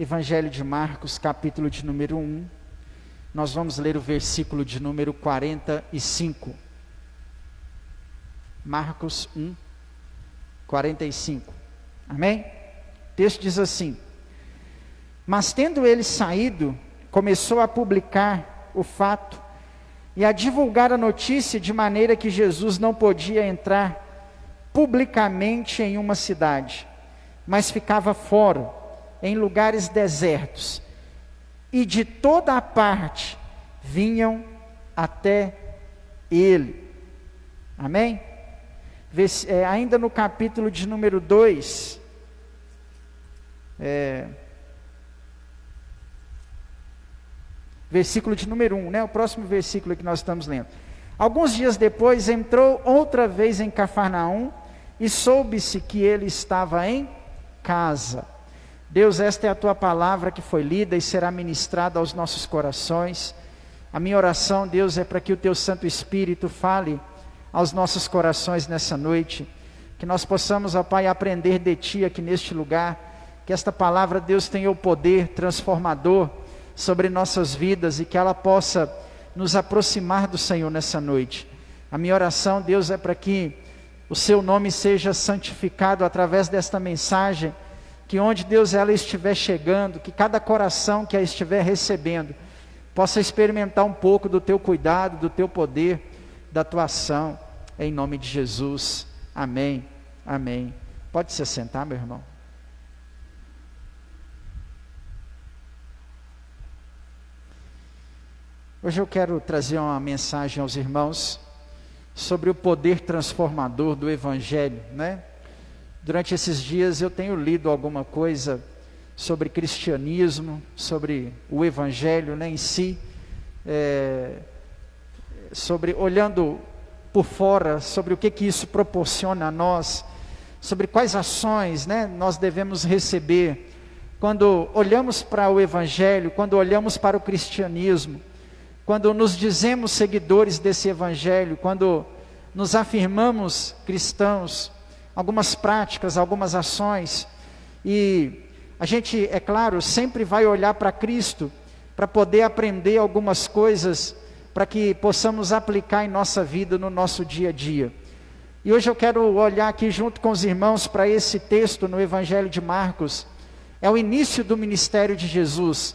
Evangelho de Marcos, capítulo de número 1. Nós vamos ler o versículo de número 45. Marcos 1, 45. Amém? O texto diz assim: Mas tendo ele saído, começou a publicar o fato e a divulgar a notícia, de maneira que Jesus não podia entrar publicamente em uma cidade, mas ficava fora, em lugares desertos, e de toda a parte vinham até ele. Amém? Ainda no capítulo de número 2, versículo de número 1, né? O próximo versículo que nós estamos lendo. Alguns dias depois, entrou outra vez em Cafarnaum, e soube-se que ele estava em casa. Deus, esta é a tua palavra que foi lida e será ministrada aos nossos corações. A minha oração, Deus, é para que o teu Santo Espírito fale aos nossos corações nessa noite, que nós possamos, ó Pai, aprender de ti aqui neste lugar, que esta palavra, Deus, tenha o poder transformador sobre nossas vidas e que ela possa nos aproximar do Senhor nessa noite. A minha oração, Deus, é para que o seu nome seja santificado através desta mensagem, que onde, Deus, ela estiver chegando, que cada coração que a estiver recebendo, possa experimentar um pouco do teu cuidado, do teu poder, da tua ação, em nome de Jesus. Amém, amém. Pode se assentar, meu irmão. Hoje eu quero trazer uma mensagem aos irmãos sobre o poder transformador do Evangelho, né? Durante esses dias eu tenho lido alguma coisa sobre cristianismo, sobre o Evangelho, né, em si, sobre, olhando por fora, sobre o que isso proporciona a nós, sobre quais ações, né, nós devemos receber, quando olhamos para o Evangelho, quando olhamos para o cristianismo, quando nos dizemos seguidores desse Evangelho, quando nos afirmamos cristãos, algumas práticas, algumas ações, e a gente, é claro, sempre vai olhar para Cristo, para poder aprender algumas coisas, para que possamos aplicar em nossa vida, no nosso dia a dia. E hoje eu quero olhar aqui junto com os irmãos para esse texto no Evangelho de Marcos. É o início do ministério de Jesus.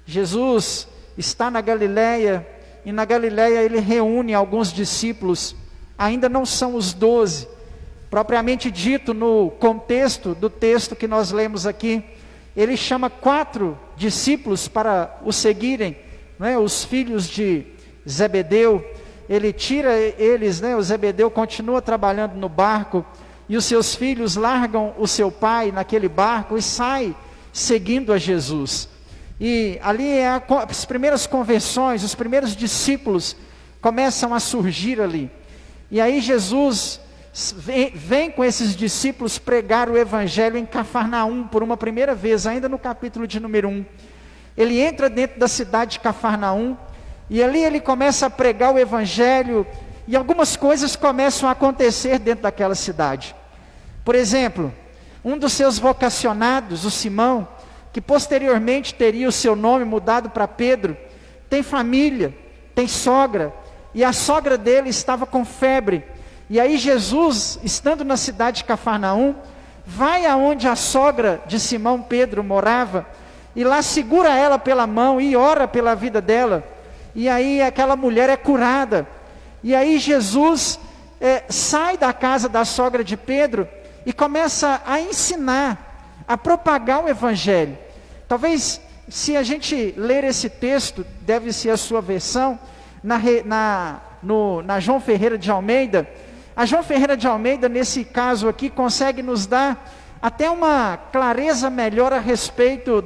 Jesus está na Galileia, e na Galileia ele reúne alguns discípulos, ainda não são os 12, propriamente dito no contexto do texto que nós lemos aqui. Ele chama 4 discípulos para o seguirem, né, os filhos de Zebedeu. Ele tira eles, né, o Zebedeu continua trabalhando no barco, e os seus filhos largam o seu pai naquele barco e saem seguindo a Jesus. E ali as primeiras conversões, os primeiros discípulos começam a surgir ali. E aí Jesus vem com esses discípulos pregar o Evangelho em Cafarnaum por uma primeira vez, ainda no capítulo de número 1. Ele entra dentro da cidade de Cafarnaum, e ali ele começa a pregar o Evangelho, e algumas coisas começam a acontecer dentro daquela cidade. Por exemplo, um dos seus vocacionados, o Simão, que posteriormente teria o seu nome mudado para Pedro, tem família, tem sogra, e a sogra dele estava com febre. E aí Jesus, estando na cidade de Cafarnaum, vai aonde a sogra de Simão Pedro morava, e lá segura ela pela mão e ora pela vida dela, e aí aquela mulher é curada. E aí Jesus sai da casa da sogra de Pedro, e começa a ensinar, a propagar o Evangelho. Talvez, se a gente ler esse texto, deve ser a sua versão, na João Ferreira de Almeida, a João Ferreira de Almeida, nesse caso aqui, consegue nos dar até uma clareza melhor a respeito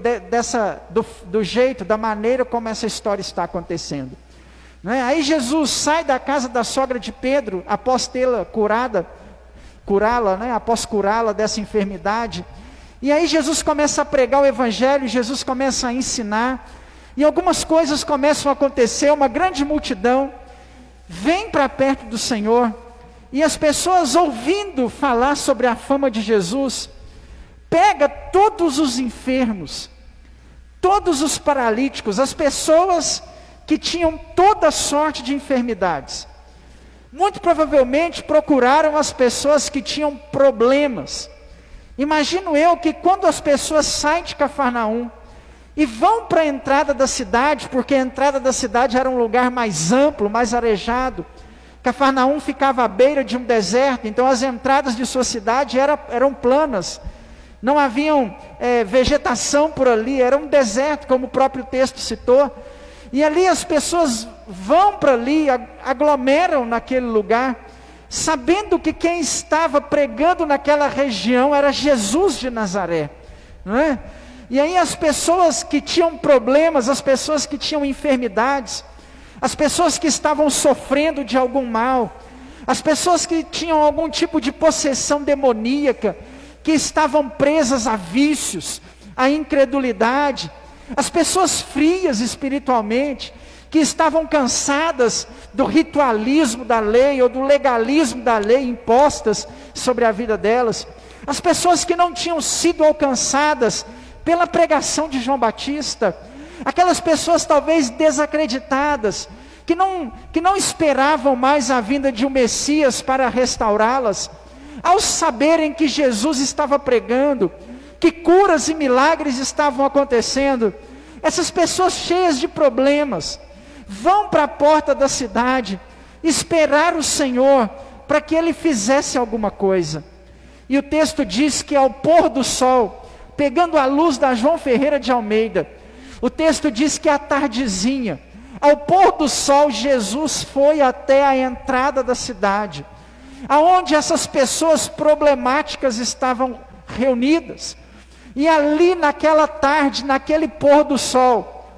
do jeito, da maneira como essa história está acontecendo. Não é? Aí Jesus sai da casa da sogra de Pedro, após tê-la curá-la, né? Após curá-la dessa enfermidade. E aí Jesus começa a pregar o Evangelho, Jesus começa a ensinar, e algumas coisas começam a acontecer. Uma grande multidão vem para perto do Senhor, e as pessoas, ouvindo falar sobre a fama de Jesus, pega todos os enfermos, todos os paralíticos, as pessoas que tinham toda sorte de enfermidades, muito provavelmente procuraram as pessoas que tinham problemas. Imagino eu que quando as pessoas saem de Cafarnaum e vão para a entrada da cidade, porque a entrada da cidade era um lugar mais amplo, mais arejado. Cafarnaum ficava à beira de um deserto, então as entradas de sua cidade eram planas. Não haviam vegetação por ali, era um deserto, como o próprio texto citou. E ali as pessoas vão para ali, aglomeram naquele lugar, sabendo que quem estava pregando naquela região era Jesus de Nazaré, não é? E aí as pessoas que tinham problemas, as pessoas que tinham enfermidades, as pessoas que estavam sofrendo de algum mal, as pessoas que tinham algum tipo de possessão demoníaca, que estavam presas a vícios, a incredulidade, as pessoas frias espiritualmente, que estavam cansadas do ritualismo da lei ou do legalismo da lei impostas sobre a vida delas, as pessoas que não tinham sido alcançadas pela pregação de João Batista, aquelas pessoas talvez desacreditadas, que não esperavam mais a vinda de um Messias para restaurá-las, ao saberem que Jesus estava pregando, que curas e milagres estavam acontecendo, essas pessoas cheias de problemas, vão para a porta da cidade, esperar o Senhor, para que Ele fizesse alguma coisa. E o texto diz que ao pôr do sol, pegando a luz da João Ferreira de Almeida, o texto diz que à tardezinha, ao pôr do sol, Jesus foi até a entrada da cidade, aonde essas pessoas problemáticas estavam reunidas, e ali naquela tarde, naquele pôr do sol,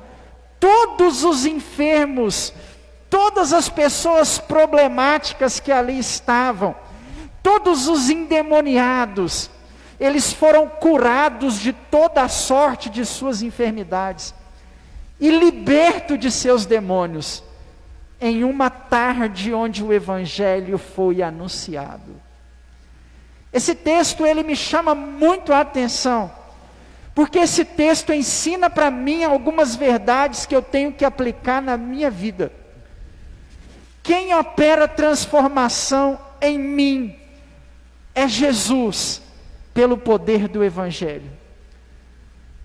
todos os enfermos, todas as pessoas problemáticas que ali estavam, todos os endemoniados, eles foram curados de toda a sorte de suas enfermidades, e libertos de seus demônios, em uma tarde onde o Evangelho foi anunciado. Esse texto, ele me chama muito a atenção, porque esse texto ensina para mim algumas verdades que eu tenho que aplicar na minha vida. Quem opera transformação em mim é Jesus, pelo poder do Evangelho.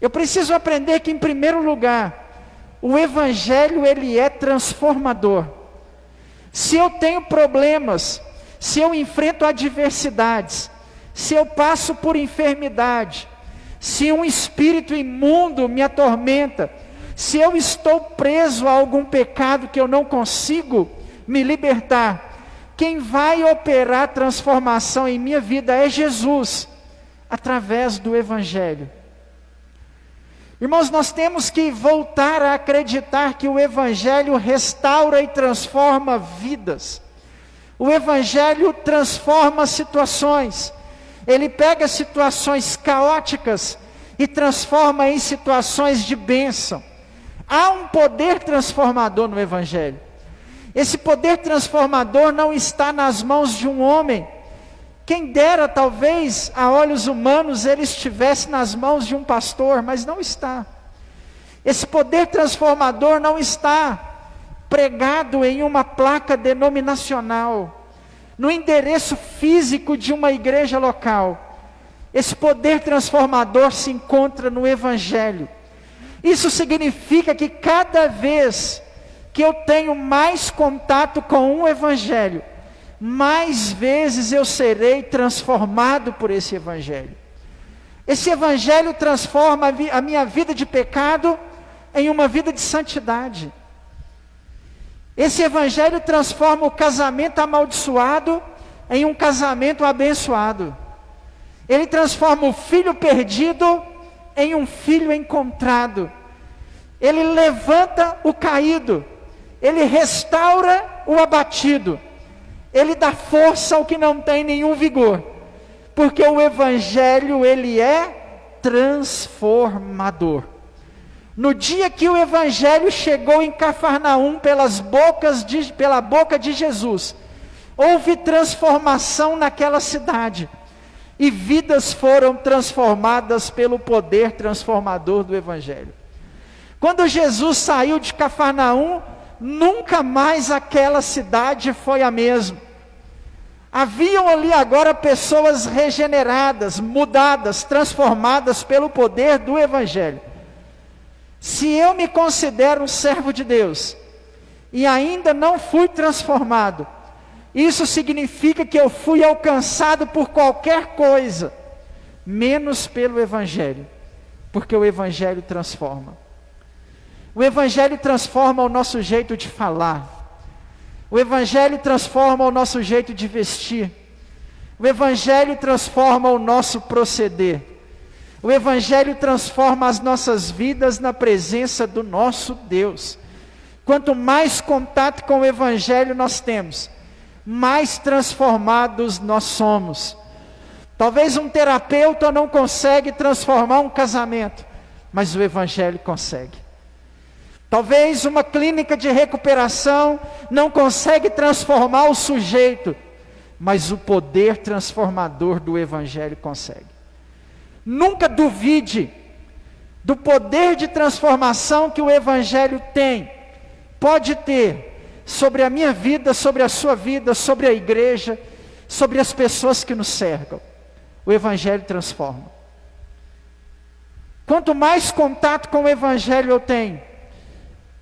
Eu preciso aprender que, em primeiro lugar, o Evangelho, ele é transformador. Se eu tenho problemas, se eu enfrento adversidades, se eu passo por enfermidade, se um espírito imundo me atormenta, se eu estou preso a algum pecado que eu não consigo me libertar, quem vai operar transformação em minha vida é Jesus, através do Evangelho. Irmãos, nós temos que voltar a acreditar que o Evangelho restaura e transforma vidas. O Evangelho transforma situações. Ele pega situações caóticas e transforma em situações de bênção. Há um poder transformador no Evangelho. Esse poder transformador não está nas mãos de um homem. Quem dera, talvez, a olhos humanos, ele estivesse nas mãos de um pastor, mas não está. Esse poder transformador não está pregado em uma placa denominacional, no endereço físico de uma igreja local. Esse poder transformador se encontra no Evangelho. Isso significa que cada vez que eu tenho mais contato com um Evangelho, mais vezes eu serei transformado por esse Evangelho. Esse Evangelho transforma a minha vida de pecado em uma vida de santidade. Esse Evangelho transforma o casamento amaldiçoado em um casamento abençoado. Ele transforma o filho perdido em um filho encontrado. Ele levanta o caído. Ele restaura o abatido. Ele dá força ao que não tem nenhum vigor. Porque o Evangelho, ele é transformador. No dia que o Evangelho chegou em Cafarnaum pela boca de Jesus, houve transformação naquela cidade. E vidas foram transformadas pelo poder transformador do Evangelho. Quando Jesus saiu de Cafarnaum, nunca mais aquela cidade foi a mesma. Haviam ali agora pessoas regeneradas, mudadas, transformadas pelo poder do Evangelho. Se eu me considero um servo de Deus, e ainda não fui transformado, isso significa que eu fui alcançado por qualquer coisa, menos pelo Evangelho, porque o Evangelho transforma. O Evangelho transforma o nosso jeito de falar. O Evangelho transforma o nosso jeito de vestir. O Evangelho transforma o nosso proceder. O Evangelho transforma as nossas vidas na presença do nosso Deus. Quanto mais contato com o Evangelho nós temos, mais transformados nós somos. Talvez um terapeuta não consegue transformar um casamento, mas o Evangelho consegue. Talvez uma clínica de recuperação não consegue transformar o sujeito, mas o poder transformador do Evangelho consegue. Nunca duvide do poder de transformação que o Evangelho tem, pode ter, sobre a minha vida, sobre a sua vida, sobre a igreja, sobre as pessoas que nos cercam. O Evangelho transforma. Quanto mais contato com o Evangelho eu tenho,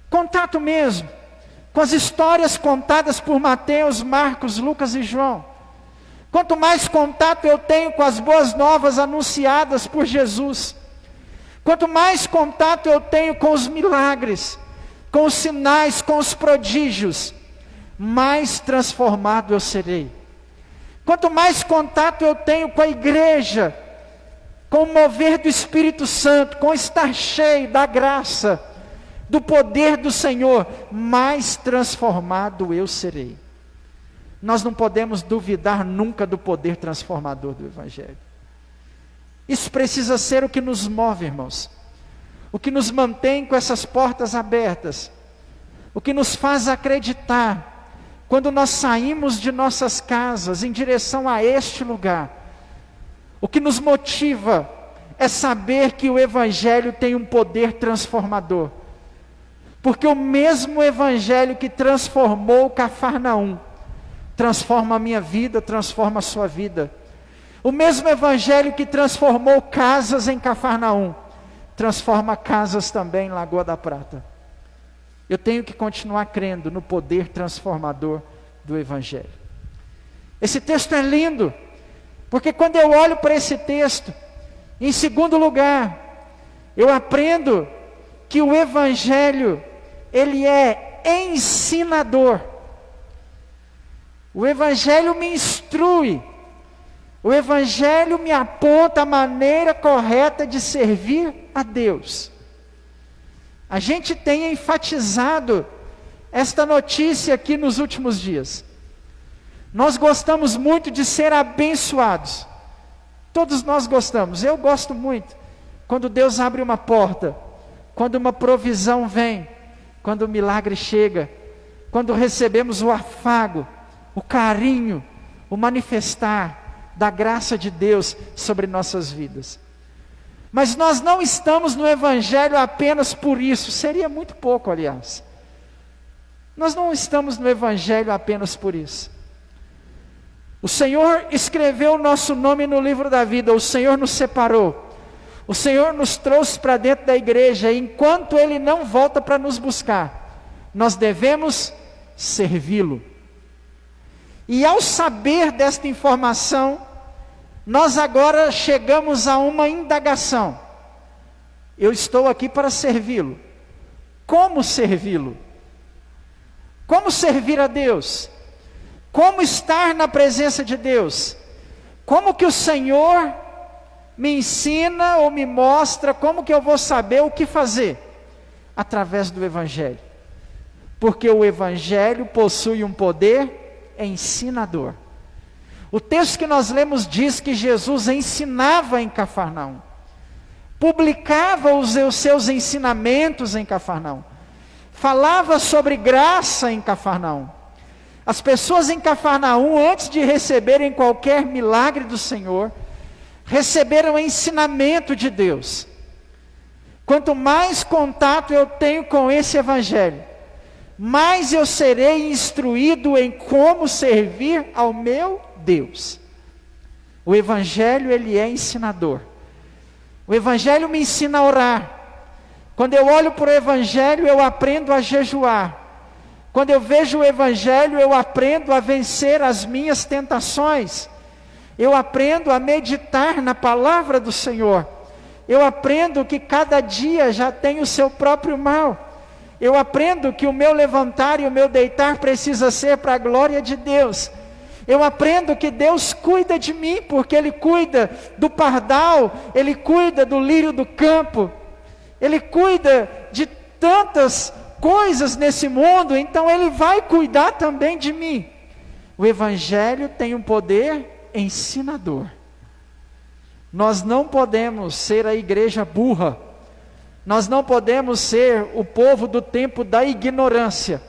contato mesmo, com as histórias contadas por Mateus, Marcos, Lucas e João. Quanto mais contato eu tenho com as boas novas anunciadas por Jesus. Quanto mais contato eu tenho com os milagres, com os sinais, com os prodígios, mais transformado eu serei. Quanto mais contato eu tenho com a igreja, com o mover do Espírito Santo, com estar cheio da graça, do poder do Senhor, mais transformado eu serei. Nós não podemos duvidar nunca do poder transformador do Evangelho. Isso precisa ser o que nos move, irmãos. O que nos mantém com essas portas abertas. O que nos faz acreditar, quando nós saímos de nossas casas em direção a este lugar. O que nos motiva é saber que o Evangelho tem um poder transformador. Porque o mesmo Evangelho que transformou Cafarnaum, transforma a minha vida, transforma a sua vida. O mesmo Evangelho que transformou casas em Cafarnaum, transforma casas também em Lagoa da Prata. Eu tenho que continuar crendo no poder transformador do Evangelho. Esse texto é lindo, porque quando eu olho para esse texto, em segundo lugar, eu aprendo que o Evangelho, ele é ensinador. O Evangelho me instrui. O Evangelho me aponta a maneira correta de servir a Deus. A gente tem enfatizado esta notícia aqui nos últimos dias. Nós gostamos muito de ser abençoados. Todos nós gostamos. Eu gosto muito. Quando Deus abre uma porta, quando uma provisão vem, quando o milagre chega, quando recebemos o afago, o carinho, o manifestar da graça de Deus sobre nossas vidas. Mas nós não estamos no Evangelho apenas por isso, seria muito pouco, aliás. Nós não estamos no Evangelho apenas por isso. O Senhor escreveu o nosso nome no livro da vida, o Senhor nos separou. O Senhor nos trouxe para dentro da igreja, e enquanto Ele não volta para nos buscar, nós devemos servi-lo. E ao saber desta informação, nós agora chegamos a uma indagação. Eu estou aqui para servi-lo. Como servi-lo? Como servir a Deus? Como estar na presença de Deus? Como que o Senhor me ensina ou me mostra, como que eu vou saber o que fazer? Através do Evangelho. Porque o Evangelho possui um poder ensinador. O texto que nós lemos diz que Jesus ensinava em Cafarnaum. Publicava os seus ensinamentos em Cafarnaum. Falava sobre graça em Cafarnaum. As pessoas em Cafarnaum, antes de receberem qualquer milagre do Senhor, receberam ensinamento de Deus. Quanto mais contato eu tenho com esse evangelho, mais eu serei instruído em como servir ao meu Deus. O evangelho, ele é ensinador. O evangelho me ensina a orar. Quando eu olho para o evangelho, eu aprendo a jejuar. Quando eu vejo o evangelho, eu aprendo a vencer as minhas tentações. Eu aprendo a meditar na palavra do Senhor. Eu aprendo que cada dia já tem o seu próprio mal. Eu aprendo que o meu levantar e o meu deitar precisa ser para a glória de Deus. Eu aprendo que Deus cuida de mim, porque Ele cuida do pardal, Ele cuida do lírio do campo, Ele cuida de tantas coisas nesse mundo, então Ele vai cuidar também de mim. O Evangelho tem um poder ensinador. Nós não podemos ser a igreja burra, nós não podemos ser o povo do tempo da ignorância.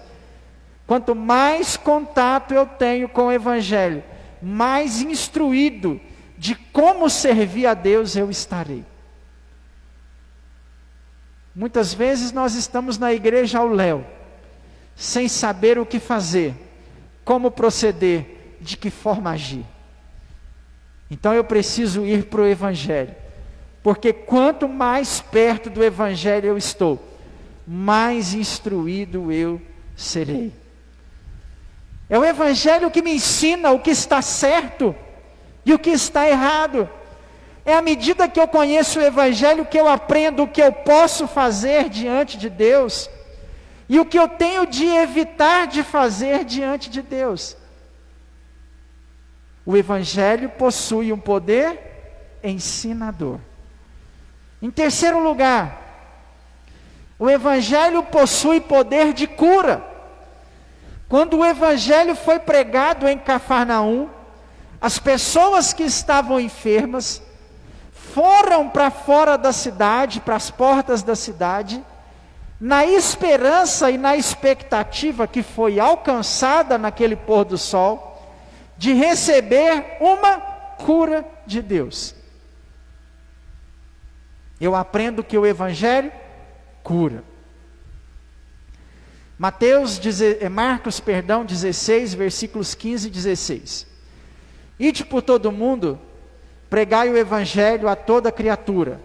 Quanto mais contato eu tenho com o Evangelho, mais instruído de como servir a Deus eu estarei. Muitas vezes nós estamos na igreja ao léu, sem saber o que fazer, como proceder, de que forma agir. Então eu preciso ir para o Evangelho, porque quanto mais perto do Evangelho eu estou, mais instruído eu serei. É o Evangelho que me ensina o que está certo e o que está errado. É à medida que eu conheço o Evangelho que eu aprendo o que eu posso fazer diante de Deus e o que eu tenho de evitar de fazer diante de Deus. O Evangelho possui um poder ensinador. Em terceiro lugar, o Evangelho possui poder de cura. Quando o Evangelho foi pregado em Cafarnaum, as pessoas que estavam enfermas foram para fora da cidade, para as portas da cidade, na esperança e na expectativa que foi alcançada naquele pôr do sol, de receber uma cura de Deus. Eu aprendo que o Evangelho cura. Marcos 16, versículos 15 e 16. Ide por todo o mundo, pregai o Evangelho a toda criatura.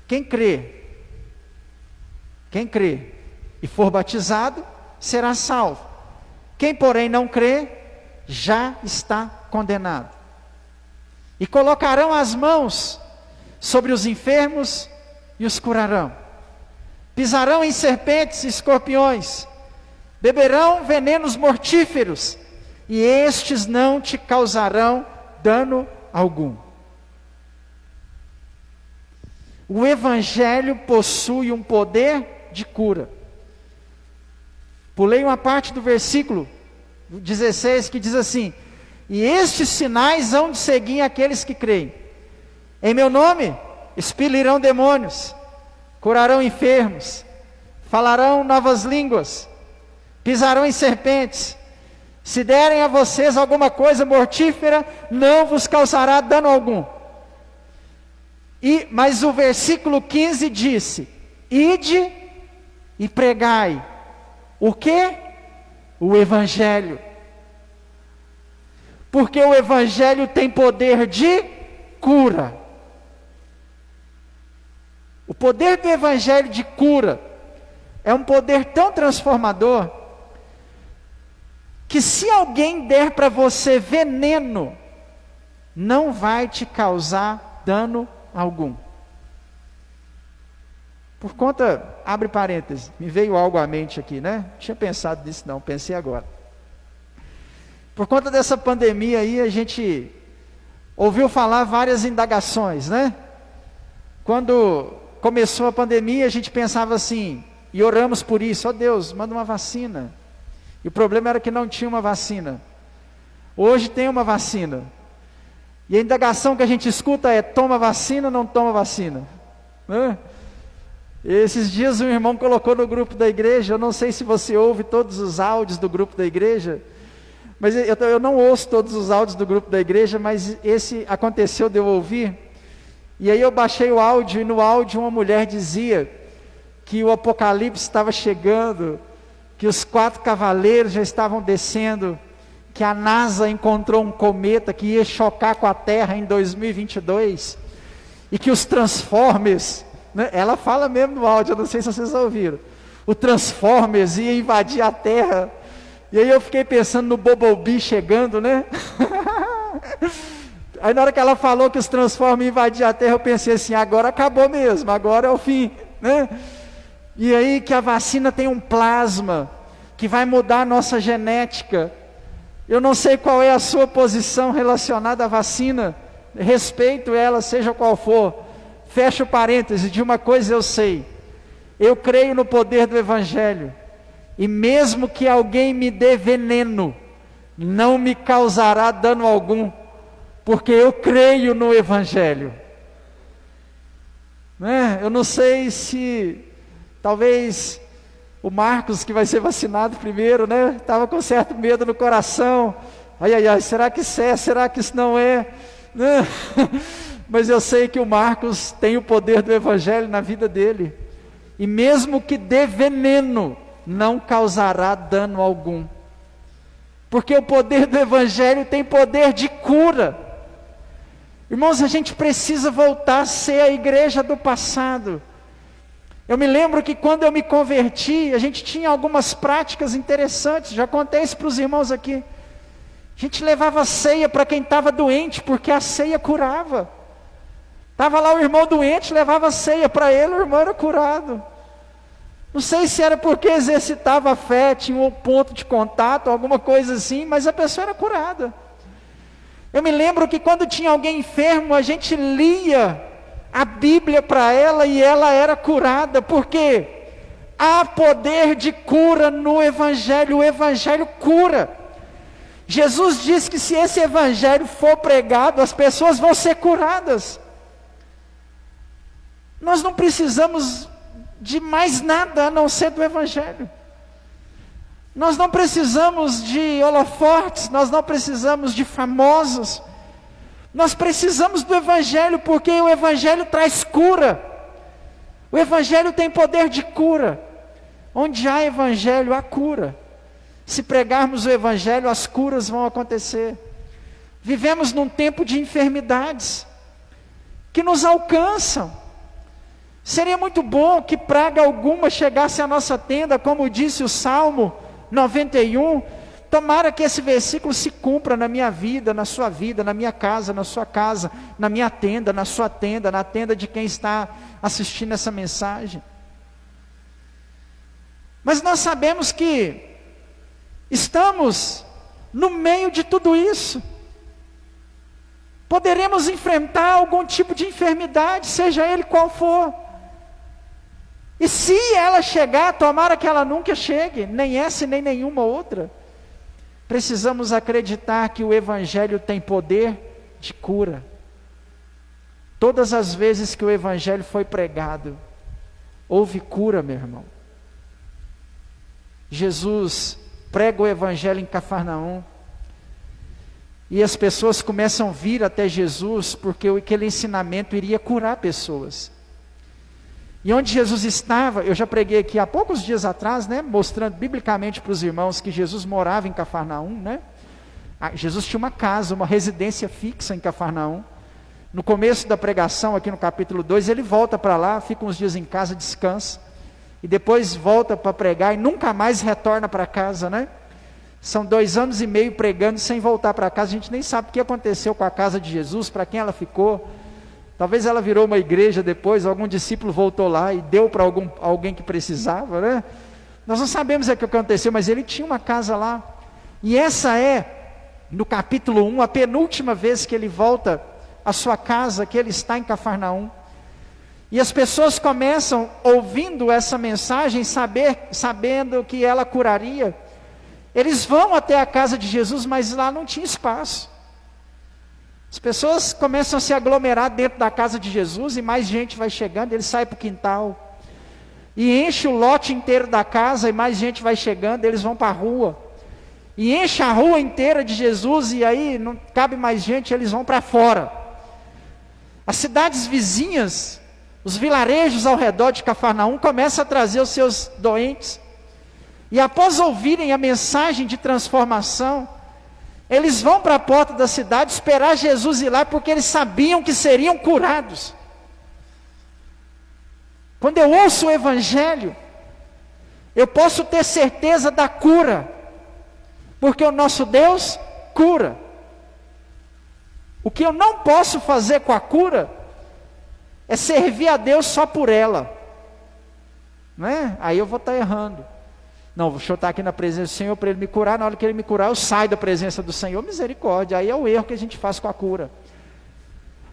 Quem crê e for batizado, será salvo. Quem, porém, não crê, já está condenado. E colocarão as mãos sobre os enfermos e os curarão. Pisarão em serpentes e escorpiões, beberão venenos mortíferos, e estes não te causarão dano algum. O Evangelho possui um poder de cura. Pulei uma parte do versículo 16 que diz assim: e estes sinais hão de seguir aqueles que creem. Em meu nome expelirão demônios, curarão enfermos, falarão novas línguas, pisarão em serpentes. Se derem a vocês alguma coisa mortífera, não vos causará dano algum. Mas o versículo 15 disse: ide e pregai. O quê? O Evangelho. Porque o Evangelho tem poder de cura. O poder do Evangelho de cura é um poder tão transformador, que se alguém der para você veneno, não vai te causar dano algum. Por conta, abre parênteses, me veio algo à mente aqui, né? Não tinha pensado nisso não, pensei agora. Por conta dessa pandemia aí, a gente ouviu falar várias indagações, né? Quando começou a pandemia, a gente pensava assim, e oramos por isso: ó Deus, manda uma vacina. E o problema era que não tinha uma vacina. Hoje tem uma vacina. E a indagação que a gente escuta é: toma vacina ou não toma vacina? Né? Esses dias um irmão colocou no grupo da igreja, eu não sei se você ouve todos os áudios do grupo da igreja, mas eu não ouço todos os áudios do grupo da igreja, mas esse aconteceu de eu ouvir. E aí eu baixei o áudio, e no áudio uma mulher dizia que o Apocalipse estava chegando, que os 4 cavaleiros já estavam descendo, que a NASA encontrou um cometa que ia chocar com a Terra em 2022, e que os Transformers, né, ela fala mesmo no áudio, eu não sei se vocês ouviram, o Transformers ia invadir a Terra. E aí eu fiquei pensando no Bumblebee chegando, né? Aí na hora que ela falou que os Transformers iam invadir a Terra, eu pensei assim, agora acabou mesmo, agora é o fim, né? E aí que a vacina tem um plasma, que vai mudar a nossa genética. Eu não sei qual é a sua posição relacionada à vacina, respeito ela, seja qual for. Fecho parênteses, de uma coisa eu sei, eu creio no poder do Evangelho, e mesmo que alguém me dê veneno, não me causará dano algum, porque eu creio no Evangelho. Né? Eu não sei se, talvez, o Marcos, que vai ser vacinado primeiro, né? Estava com certo medo no coração. Ai, será que isso é? Será que isso não é? Né? Mas eu sei que o Marcos tem o poder do Evangelho na vida dele. E mesmo que dê veneno, não causará dano algum. Porque o poder do Evangelho tem poder de cura. Irmãos, a gente precisa voltar a ser a igreja do passado. Eu me lembro que quando eu me converti, a gente tinha algumas práticas interessantes, já contei isso para os irmãos aqui. A gente levava ceia para quem estava doente, porque a ceia curava. Estava lá o irmão doente, levava ceia para ele, o irmão era curado. Não sei se era porque exercitava a fé, tinha um ponto de contato, alguma coisa assim, mas a pessoa era curada. Eu me lembro que quando tinha alguém enfermo, a gente lia a Bíblia para ela e ela era curada, porque há poder de cura no Evangelho, o Evangelho cura. Jesus diz que se esse Evangelho for pregado, as pessoas vão ser curadas. Nós não precisamos de mais nada a não ser do Evangelho. Nós não precisamos de holofotes, nós não precisamos de famosos, nós precisamos do Evangelho, porque o Evangelho traz cura, o Evangelho tem poder de cura, onde há Evangelho há cura, se pregarmos o Evangelho as curas vão acontecer. Vivemos num tempo de enfermidades, que nos alcançam, seria muito bom que praga alguma chegasse à nossa tenda, como disse o Salmo 91, tomara que esse versículo se cumpra na minha vida, na sua vida, na minha casa, na sua casa, na minha tenda, na sua tenda, na tenda de quem está assistindo essa mensagem. Mas nós sabemos que estamos no meio de tudo isso. Poderemos enfrentar algum tipo de enfermidade, seja ele qual for. E se ela chegar, tomara que ela nunca chegue, nem essa e nem nenhuma outra. Precisamos acreditar que o Evangelho tem poder de cura. Todas as vezes que o Evangelho foi pregado, houve cura, meu irmão. Jesus prega o Evangelho em Cafarnaum, e as pessoas começam a vir até Jesus, porque aquele ensinamento iria curar pessoas. E onde Jesus estava, eu já preguei aqui há poucos dias atrás, né, mostrando biblicamente para os irmãos que Jesus morava em Cafarnaum, né? Jesus tinha uma casa, uma residência fixa em Cafarnaum. No começo da pregação, aqui no capítulo 2, ele volta para lá, fica uns dias em casa, descansa, e depois volta para pregar e nunca mais retorna para casa, né? São 2 anos e meio pregando sem voltar para casa, a gente nem sabe o que aconteceu com a casa de Jesus, para quem ela ficou. Talvez ela virou uma igreja depois, algum discípulo voltou lá e deu para alguém que precisava, né? Nós não sabemos o que aconteceu, mas ele tinha uma casa lá. E essa é, no capítulo 1, a penúltima vez que ele volta à sua casa, que ele está em Cafarnaum. E as pessoas começam, ouvindo essa mensagem, sabendo que ela curaria. Eles vão até a casa de Jesus, mas lá não tinha espaço. As pessoas começam a se aglomerar dentro da casa de Jesus, e mais gente vai chegando, ele sai para o quintal, e enche o lote inteiro da casa, e mais gente vai chegando, eles vão para a rua, e enche a rua inteira de Jesus, e aí não cabe mais gente, eles vão para fora. As cidades vizinhas, os vilarejos ao redor de Cafarnaum começam a trazer os seus doentes. E após ouvirem a mensagem de transformação, eles vão para a porta da cidade esperar Jesus ir lá, porque eles sabiam que seriam curados. Quando eu ouço o Evangelho, eu posso ter certeza da cura, porque o nosso Deus cura. O que eu não posso fazer com a cura é servir a Deus só por ela, não é? Aí eu vou estar errando. Não, deixa eu estar aqui na presença do Senhor para Ele me curar. Na hora que Ele me curar, eu saio da presença do Senhor. Misericórdia. Aí é o erro que a gente faz com a cura.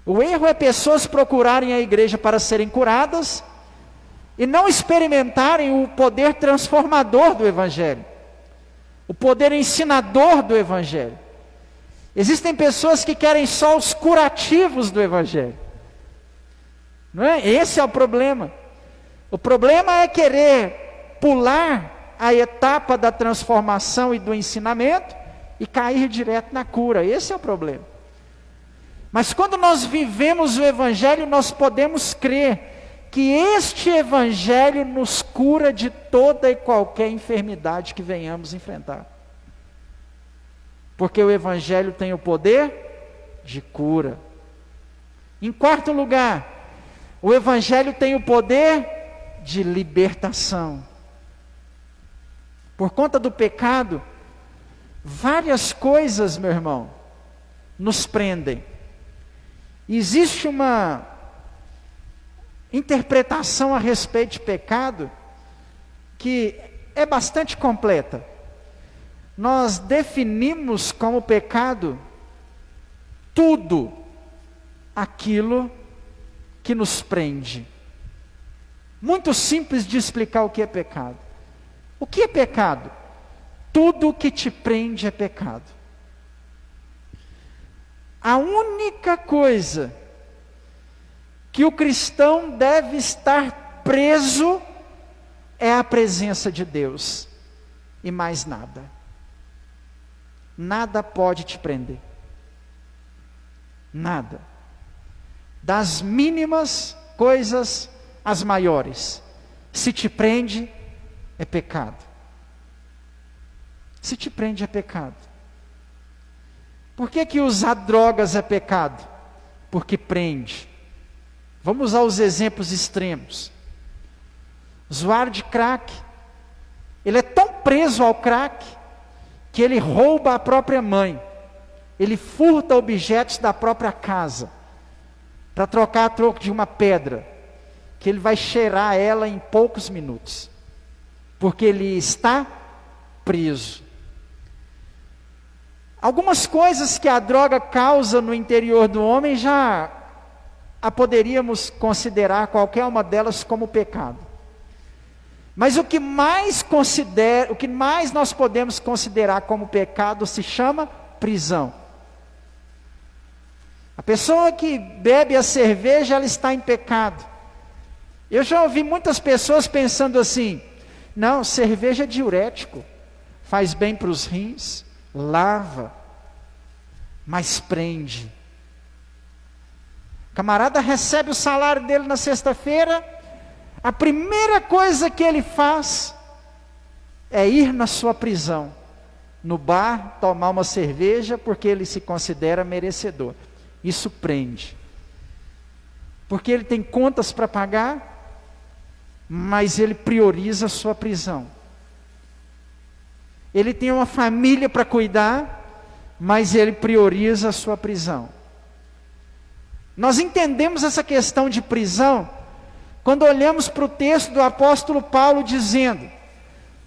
O erro é pessoas procurarem a igreja para serem curadas e não experimentarem o poder transformador do Evangelho, o poder ensinador do Evangelho. Existem pessoas que querem só os curativos do Evangelho, não é? Esse é o problema. O problema é querer pular a etapa da transformação e do ensinamento e cair direto na cura. Esse é o problema. Mas quando nós vivemos o Evangelho, nós podemos crer que este Evangelho nos cura de toda e qualquer enfermidade que venhamos enfrentar. Porque o Evangelho tem o poder de cura. Em quarto lugar, o Evangelho tem o poder de libertação. Por conta do pecado, várias coisas, meu irmão, nos prendem. Existe uma interpretação a respeito de pecado que é bastante completa. Nós definimos como pecado tudo aquilo que nos prende. Muito simples de explicar o que é pecado. O que é pecado? Tudo que te prende é pecado. A única coisa que o cristão deve estar preso é a presença de Deus, e mais nada. Nada pode te prender. Nada. Das mínimas coisas às maiores. Se te prende, é pecado. Se te prende, é pecado. Por que usar drogas é pecado? Porque prende. Vamos usar os exemplos extremos. O usuário de crack, ele é tão preso ao crack, que ele rouba a própria mãe. Ele furta objetos da própria casa, para trocar a troco de uma pedra, que ele vai cheirar ela em poucos minutos. Porque ele está preso. Algumas coisas que a droga causa no interior do homem já a poderíamos considerar qualquer uma delas como pecado. Mas o que mais nós podemos considerar como pecado se chama prisão. A pessoa que bebe a cerveja, ela está em pecado. Eu já ouvi muitas pessoas pensando assim: não, cerveja é diurético, faz bem para os rins, lava, mas prende. O camarada recebe o salário dele na sexta-feira, a primeira coisa que ele faz é ir na sua prisão, no bar, tomar uma cerveja, porque ele se considera merecedor. Isso prende. Porque ele tem contas para pagar, mas ele prioriza a sua prisão. Ele tem uma família para cuidar, mas ele prioriza a sua prisão. Nós entendemos essa questão de prisão quando olhamos para o texto do apóstolo Paulo dizendo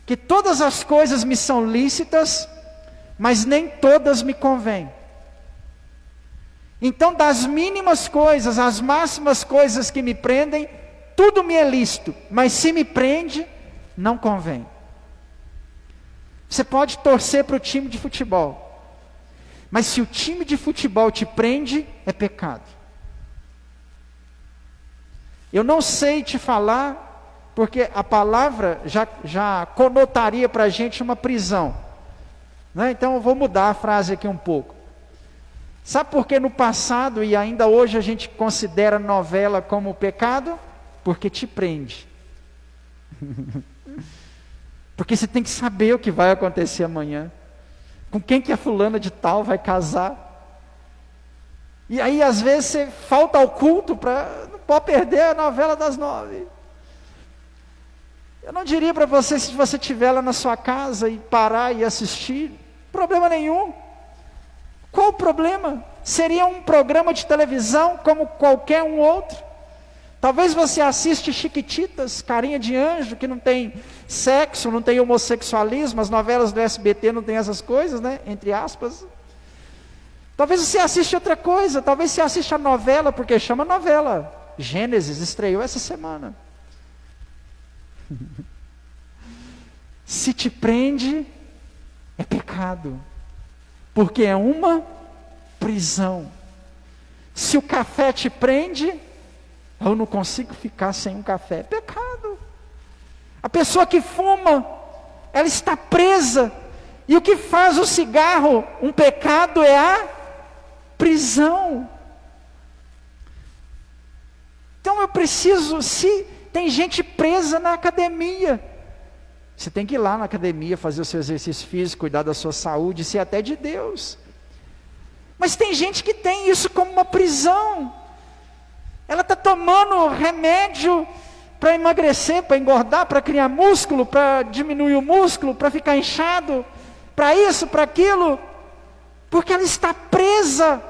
que todas as coisas me são lícitas, mas nem todas me convêm. Então, das mínimas coisas às máximas coisas que me prendem, tudo me é lícito, mas se me prende, não convém. Você pode torcer para o time de futebol, mas se o time de futebol te prende, é pecado. Eu não sei te falar, porque a palavra já conotaria para a gente uma prisão, né? Então eu vou mudar a frase aqui um pouco. Sabe por que no passado e ainda hoje a gente considera novela como pecado? Porque te prende. Porque você tem que saber o que vai acontecer amanhã. Com quem que a fulana de tal vai casar. E aí às vezes você falta ao culto para não pode perder a novela das 9. Eu não diria para você, se você estiver lá na sua casa e parar e assistir, problema nenhum. Qual o problema? Seria um programa de televisão como qualquer um outro. Talvez você assiste Chiquititas, Carinha de Anjo, que não tem sexo, não tem homossexualismo, as novelas do SBT não tem essas coisas, né? Entre aspas. Talvez você assiste outra coisa, talvez você assista a novela, porque chama novela. Gênesis estreou essa semana. Se te prende, é pecado. Porque é uma prisão. Se o café te prende, eu não consigo ficar sem um café. É pecado. A pessoa que fuma, ela está presa. E o que faz o cigarro um pecado é a prisão. Então eu preciso, se tem gente presa na academia, você tem que ir lá na academia, fazer o seu exercício físico, cuidar da sua saúde, ser até de Deus. Mas tem gente que tem isso como uma prisão. Ela está tomando remédio para emagrecer, para engordar, para criar músculo, para diminuir o músculo, para ficar inchado, para isso, para aquilo, porque ela está presa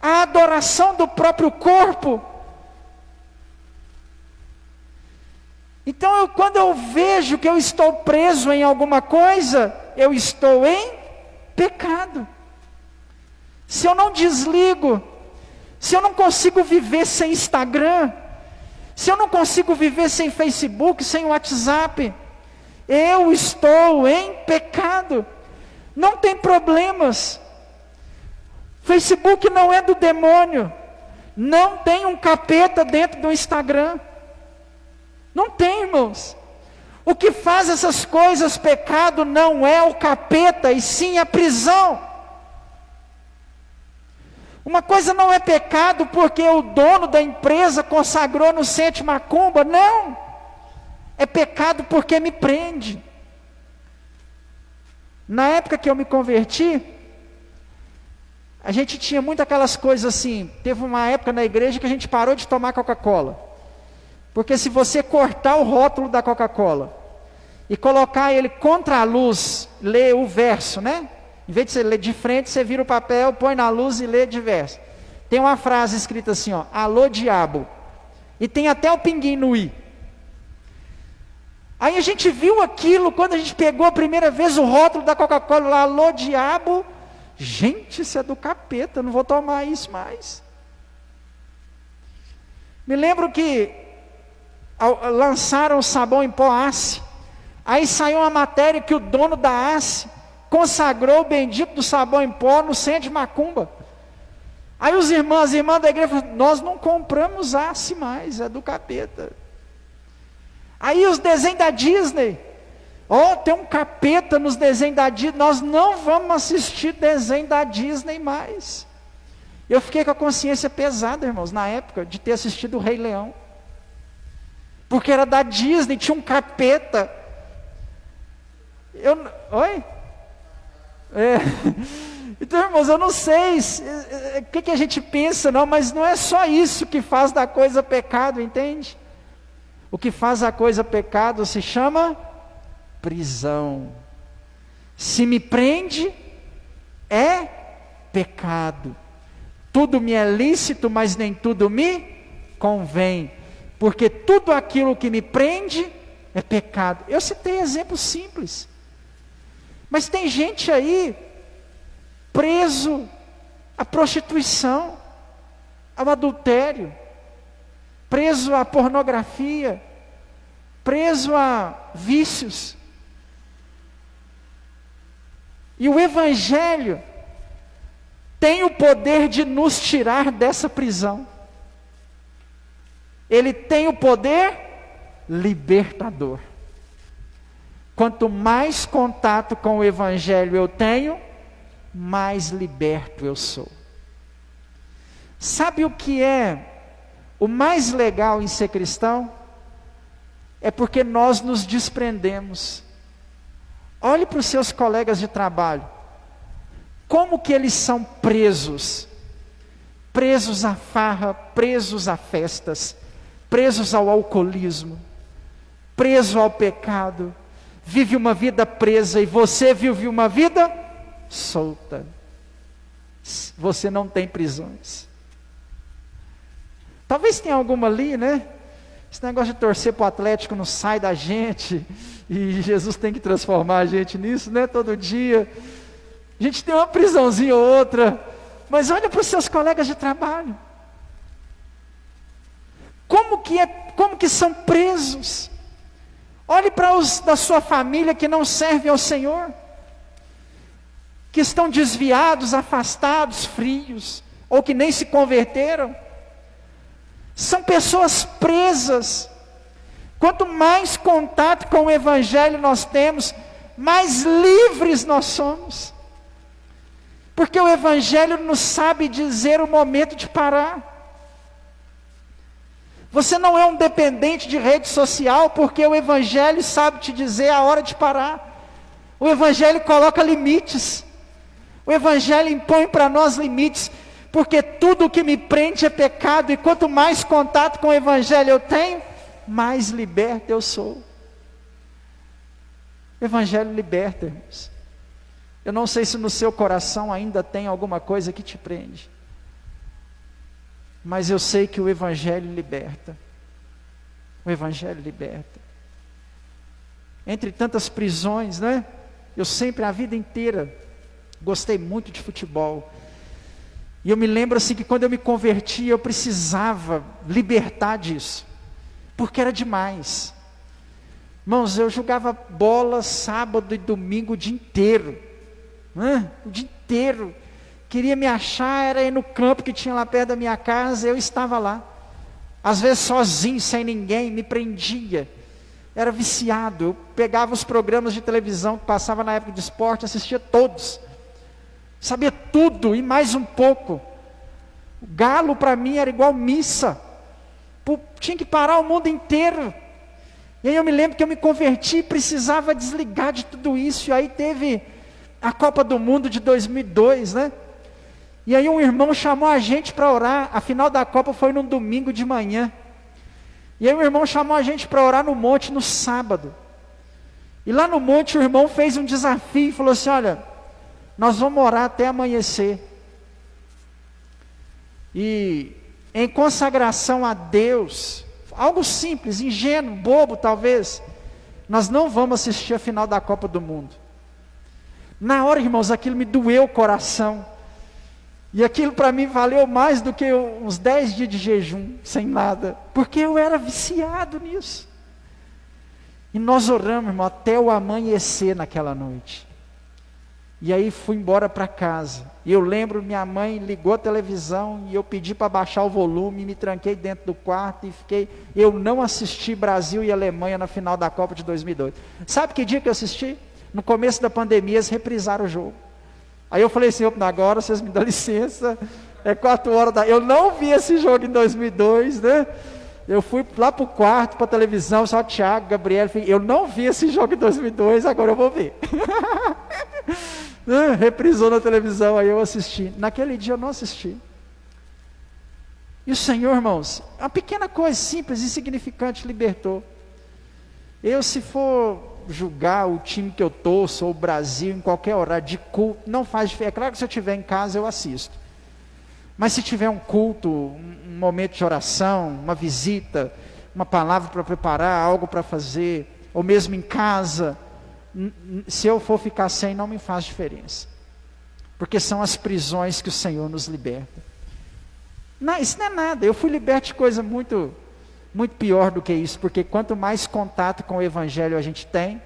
à adoração do próprio corpo. Então, quando eu vejo que eu estou preso em alguma coisa, eu estou em pecado. Se eu não desligo, se eu não consigo viver sem Instagram, se eu não consigo viver sem Facebook, sem WhatsApp, eu estou em pecado. Não tem problemas. Facebook não é do demônio. Não tem um capeta dentro do Instagram. Não tem, irmãos. O que faz essas coisas pecado não é o capeta, e sim a prisão. Uma coisa não é pecado porque o dono da empresa consagrou no centro macumba, não. É pecado porque me prende. Na época que eu me converti, a gente tinha muito aquelas coisas assim, teve uma época na igreja que a gente parou de tomar Coca-Cola. Porque se você cortar o rótulo da Coca-Cola e colocar ele contra a luz, ler o verso, né? Em vez de você ler de frente, você vira o papel, põe na luz e lê de verso. Tem uma frase escrita assim, ó, alô diabo. E tem até o pinguim no i. Aí a gente viu aquilo, quando a gente pegou a primeira vez o rótulo da Coca-Cola lá, alô diabo. Gente, isso é do capeta, não vou tomar isso mais. Me lembro que lançaram o sabão em pó Ace. Aí saiu uma matéria que o dono da Ace consagrou o bendito do sabão em pó no centro de macumba. Aí as irmãs da igreja falaram, nós não compramos Ace mais, é do capeta. Aí os desenhos da Disney, tem um capeta nos desenhos da Disney, nós não vamos assistir desenho da Disney mais. Eu fiquei com a consciência pesada, irmãos, na época, de ter assistido o Rei Leão. Porque era da Disney, tinha um capeta. Oi? Então, irmãos, eu não sei o que a gente pensa, não, mas não é só isso que faz da coisa pecado, entende? O que faz a coisa pecado se chama prisão. Se me prende, é pecado. Tudo me é lícito, mas nem tudo me convém. Porque tudo aquilo que me prende é pecado. Eu citei exemplos simples. Mas tem gente aí preso à prostituição, ao adultério, preso à pornografia, preso a vícios. E o Evangelho tem o poder de nos tirar dessa prisão. Ele tem o poder libertador. Quanto mais contato com o Evangelho eu tenho, mais liberto eu sou. Sabe o que é o mais legal em ser cristão? É porque nós nos desprendemos. Olhe para os seus colegas de trabalho. Como que eles são presos? Presos à farra, presos a festas, presos ao alcoolismo, preso ao pecado. Vive uma vida presa e você vive uma vida solta. Você não tem prisões. Talvez tenha alguma ali, né? Esse negócio de torcer para o Atlético não sai da gente, e Jesus tem que transformar a gente nisso, né? Todo dia. A gente tem uma prisãozinha ou outra, mas olha para os seus colegas de trabalho. Como que são presos? Olhe para os da sua família que não servem ao Senhor, que estão desviados, afastados, frios, ou que nem se converteram. São pessoas presas. Quanto mais contato com o Evangelho nós temos, mais livres nós somos. Porque o Evangelho nos sabe dizer o momento de parar. Você não é um dependente de rede social, porque o Evangelho sabe te dizer a hora de parar. O Evangelho coloca limites. O Evangelho impõe para nós limites, porque tudo que me prende é pecado, e quanto mais contato com o Evangelho eu tenho, mais liberto eu sou. O Evangelho liberta, irmãos. Eu não sei se no seu coração ainda tem alguma coisa que te prende, mas eu sei que o Evangelho liberta. O Evangelho liberta. Entre tantas prisões, né? Eu sempre, a vida inteira, gostei muito de futebol. E eu me lembro assim que quando eu me converti, eu precisava libertar disso, porque era demais. Irmãos, eu jogava bola sábado e domingo o dia inteiro. O dia inteiro. Queria me achar, era ir no campo que tinha lá perto da minha casa, eu estava lá. Às vezes sozinho, sem ninguém, me prendia. Era viciado. Eu pegava os programas de televisão que passava na época de esporte, assistia todos. Sabia tudo e mais um pouco. O galo para mim era igual missa. Tinha que parar o mundo inteiro. E aí eu me lembro que eu me converti e precisava desligar de tudo isso. E aí teve a Copa do Mundo de 2002, né? E aí um irmão chamou a gente para orar. A final da Copa foi num domingo de manhã. E aí o irmão chamou a gente para orar no monte no sábado. E lá no monte o irmão fez um desafio e falou assim: olha, nós vamos orar até amanhecer. E em consagração a Deus, algo simples, ingênuo, bobo talvez, nós não vamos assistir a final da Copa do Mundo. Na hora, irmãos, aquilo me doeu o coração. E aquilo para mim valeu mais do que uns 10 dias de jejum, sem nada. Porque eu era viciado nisso. E nós oramos, irmão, até o amanhecer naquela noite. E aí fui embora para casa. E eu lembro, minha mãe ligou a televisão e eu pedi para baixar o volume, me tranquei dentro do quarto e fiquei. Eu não assisti Brasil e Alemanha na final da Copa de 2002. Sabe que dia que eu assisti? No começo da pandemia, eles reprisaram o jogo. Aí eu falei assim: agora vocês me dão licença, é 4 horas da... Eu não vi esse jogo em 2002, né? Eu fui lá para o quarto, para a televisão, só o Thiago, Gabriel, eu não vi esse jogo em 2002, agora eu vou ver. Reprisou na televisão, aí eu assisti. Naquele dia eu não assisti. E o Senhor, irmãos, uma pequena coisa simples, insignificante, libertou. Eu, se for julgar o time que eu torço, ou o Brasil, em qualquer horário de culto, não faz diferença. É claro que se eu estiver em casa eu assisto, mas se tiver um culto, um momento de oração, uma visita, uma palavra para preparar, algo para fazer, ou mesmo em casa, se eu for ficar sem, não me faz diferença, porque são as prisões que o Senhor nos liberta. Não, isso não é nada. Eu fui liberto de coisa muito pior do que isso, porque quanto mais contato com o Evangelho a gente tem,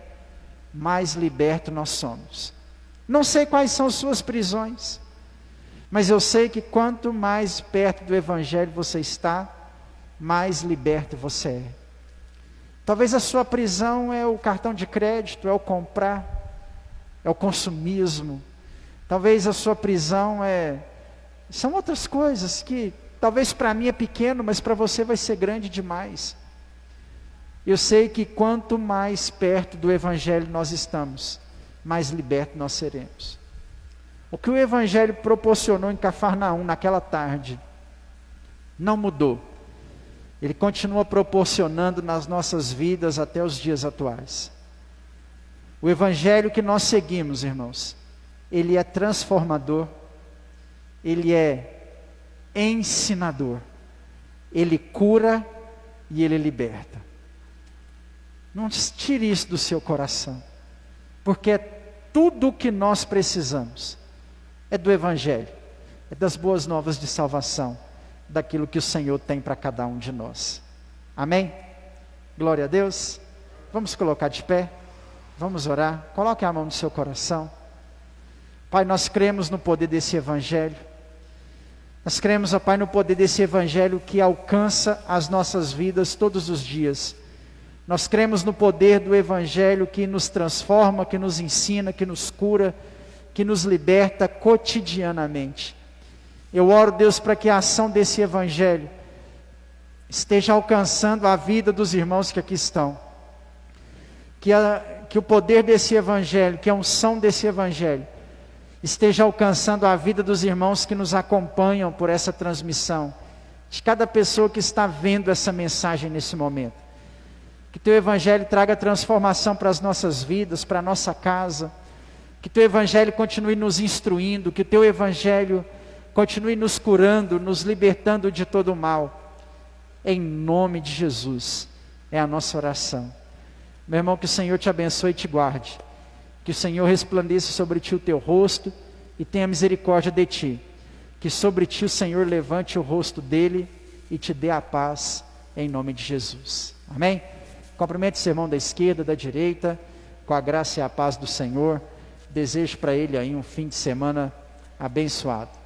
mais liberto nós somos. Não sei quais são suas prisões, mas eu sei que quanto mais perto do Evangelho você está, mais liberto você é. Talvez a sua prisão é o cartão de crédito, é o comprar, é o consumismo. Talvez a sua prisão são outras coisas que talvez para mim é pequeno, mas para você vai ser grande demais. Eu sei que quanto mais perto do Evangelho nós estamos, mais libertos nós seremos. O que o Evangelho proporcionou em Cafarnaum naquela tarde, não mudou. Ele continua proporcionando nas nossas vidas até os dias atuais. O Evangelho que nós seguimos, irmãos, ele é transformador, ele é ensinador, ele cura e ele liberta. Não tire isso do seu coração, porque tudo o que nós precisamos é do Evangelho, é das boas novas de salvação, daquilo que o Senhor tem para cada um de nós. Amém? Glória a Deus. Vamos colocar de pé, vamos orar. Coloque a mão no seu coração. Pai, nós cremos no poder desse Evangelho. Nós cremos, ó Pai, no poder desse Evangelho que alcança as nossas vidas todos os dias. Nós cremos no poder do Evangelho que nos transforma, que nos ensina, que nos cura, que nos liberta cotidianamente. Eu oro, Deus, para que a ação desse Evangelho esteja alcançando a vida dos irmãos que aqui estão. Que o poder desse Evangelho, que a unção desse Evangelho, esteja alcançando a vida dos irmãos que nos acompanham por essa transmissão, de cada pessoa que está vendo essa mensagem nesse momento. Que teu Evangelho traga transformação para as nossas vidas, para a nossa casa. Que teu Evangelho continue nos instruindo, que teu Evangelho continue nos curando, nos libertando de todo o mal. Em nome de Jesus, é a nossa oração. Meu irmão, que o Senhor te abençoe e te guarde. Que o Senhor resplandeça sobre ti o teu rosto e tenha misericórdia de ti. Que sobre ti o Senhor levante o rosto dele e te dê a paz, em nome de Jesus. Amém? Cumprimente o irmão da esquerda, da direita, com a graça e a paz do Senhor. Desejo para ele aí um fim de semana abençoado.